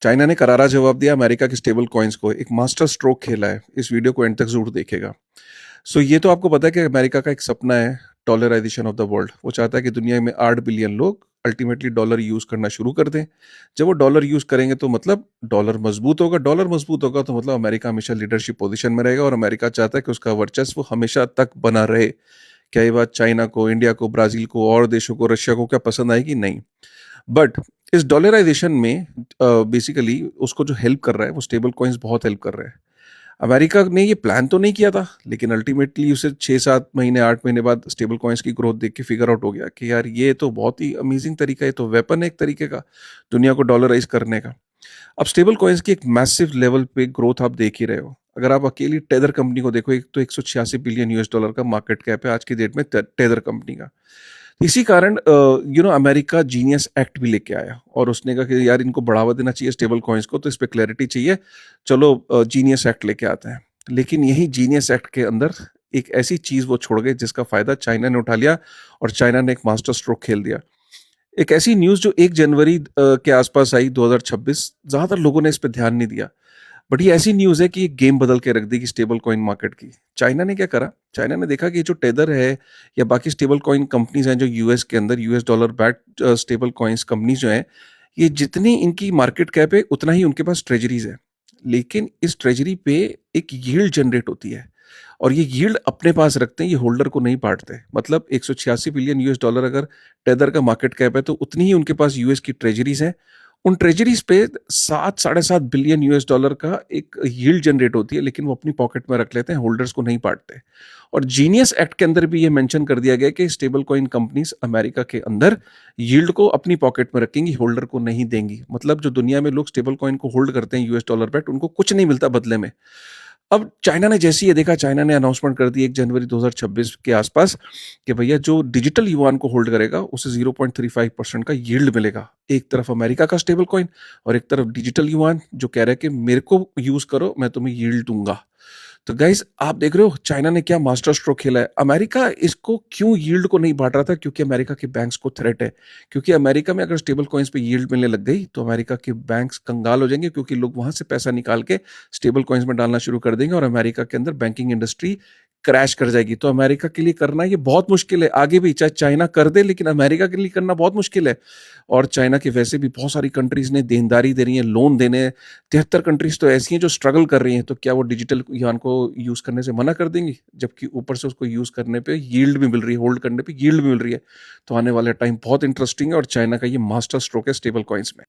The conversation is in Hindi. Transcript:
चाइना ने करारा जवाब दिया अमेरिका के स्टेबल कॉइन्स को, एक मास्टर स्ट्रोक खेला है। इस वीडियो को एंड तक ज़रूर देखिएगा। सो ये तो आपको पता है कि अमेरिका का एक सपना है डॉलराइजेशन ऑफ द वर्ल्ड। वो चाहता है कि दुनिया में 8 बिलियन लोग अल्टीमेटली डॉलर यूज़ करना शुरू कर दें। जब वो डॉलर यूज़ करेंगे तो मतलब डॉलर मजबूत होगा तो मतलब अमेरिका हमेशा लीडरशिप पोजीशन में रहेगा और अमेरिका चाहता है कि उसका वर्चस्व हमेशा तक बना रहे। क्या ये बात चाइना को, इंडिया को, ब्राज़ील को और देशों को, रशिया को क्या पसंद आएगी? नहीं। बट इस डॉलराइजेशन में बेसिकली उसको जो हेल्प कर रहा है वो स्टेबल कॉइन्स बहुत हेल्प कर रहे हैं। अमेरिका ने ये प्लान तो नहीं किया था, लेकिन अल्टीमेटली उसे 6-7 महीने 8 महीने बाद स्टेबल कॉइन्स की ग्रोथ देख के फिगर आउट हो गया कि यार ये तो बहुत ही अमेजिंग तरीका है, ये तो वेपन है एक तरीके का दुनिया को डॉलराइज करने का। अब स्टेबल कॉइन्स की एक मैसिव लेवल पे ग्रोथ आप देख ही रहे हो। अगर आप अकेली टेदर कंपनी को देखो, एक तो 186 बिलियन यूएस डॉलर का मार्केट कैप है आज की डेट में टेदर कंपनी का। इसी कारण अमेरिका जीनियस एक्ट भी लेके आया और उसने कहा कि यार इनको बढ़ावा देना चाहिए स्टेबल कॉइन्स को, तो इस पे क्लैरिटी चाहिए। चलो जीनियस एक्ट लेके आते हैं। लेकिन यही जीनियस एक्ट के अंदर एक ऐसी चीज वो छोड़ गए जिसका फायदा चाइना ने उठा लिया और चाइना ने एक मास्टर स्ट्रोक खेल दिया। एक ऐसी न्यूज जो 1 जनवरी के आसपास आई 2026, ज्यादातर लोगों ने इस पे ध्यान नहीं दिया। बट ये ऐसी न्यूज़ है कि ये गेम बदल के रख देगी स्टेबल कॉइन मार्केट की। चाइना ने क्या करा? चाइना ने देखा कि ये जो टेदर है या बाकी स्टेबल कॉइन कंपनीज़ हैं जो यूएस के अंदर US dollar backed stable coins companies जो हैं, ये जितनी इनकी मार्केट कैप है उतना ही उनके पास ट्रेजरीज़ है। लेकिन इस ट्रेजरी पे एक यील्ड जनरेट होती है और ये यील्ड अपने पास रखते हैं, ये होल्डर को नहीं बाँटते। मतलब 186 बिलियन यूएस डॉलर अगर टेदर का मार्केट कैप है तो उतनी ही उनके पास यूएस की ट्रेजरीज़ हैं। उन ट्रेजरीज पे 7 साढ़े 7 बिलियन यूएस डॉलर का एक यील्ड जनरेट होती है, लेकिन वो अपनी पॉकेट में रख लेते हैं, होल्डर्स को नहीं बांटते। और जीनियस एक्ट के अंदर भी ये मेंशन कर दिया गया कि स्टेबल कॉइन कंपनीज अमेरिका के अंदर यील्ड को अपनी पॉकेट में रखेंगी, होल्डर को नहीं देंगी। मतलब जो दुनिया में लोग स्टेबल कॉइन को होल्ड करते हैं यूएस डॉलर पे, उनको कुछ नहीं मिलता बदले में। अब चाइना ने जैसे ही ये देखा, चाइना ने अनाउंसमेंट कर दी 1 जनवरी 2026 के आसपास कि भैया जो डिजिटल युआन को होल्ड करेगा उसे 0.35% का यील्ड मिलेगा। एक तरफ अमेरिका का स्टेबल कॉइन और एक तरफ डिजिटल युआन जो कह रहा है कि मेरे को यूज करो, मैं तुम्हें यील्ड दूंगा। तो गाइस आप देख रहे हो चाइना ने क्या मास्टर स्ट्रोक खेला है। अमेरिका इसको क्यों यील्ड को नहीं बांट रहा था? क्योंकि अमेरिका के बैंक्स को थ्रेट है। क्योंकि अमेरिका में अगर स्टेबल कॉइन्स पे यील्ड मिलने लग गई तो अमेरिका के बैंक्स कंगाल हो जाएंगे, क्योंकि लोग वहां से पैसा निकाल के स्टेबल कॉइन्स में डालना शुरू कर देंगे और अमेरिका के अंदर बैंकिंग इंडस्ट्री क्रैश कर जाएगी। तो अमेरिका के लिए करना ये बहुत मुश्किल है। आगे भी चाहे चाइना कर दे, लेकिन अमेरिका के लिए करना बहुत मुश्किल है। और चाइना की वैसे भी बहुत सारी कंट्रीज ने देनदारी दे रही है, लोन देने हैं। 73 कंट्रीज तो ऐसी हैं जो स्ट्रगल कर रही हैं। तो क्या वो डिजिटल युआन को यूज करने से मना कर देंगी? जबकि ऊपर से उसको यूज करने पे यील्ड भी मिल रही है, होल्ड करने पे यील्ड भी मिल रही है। तो आने वाला टाइम बहुत इंटरेस्टिंग है और चाइना का ये मास्टर स्ट्रोक है स्टेबल कॉइन्स में।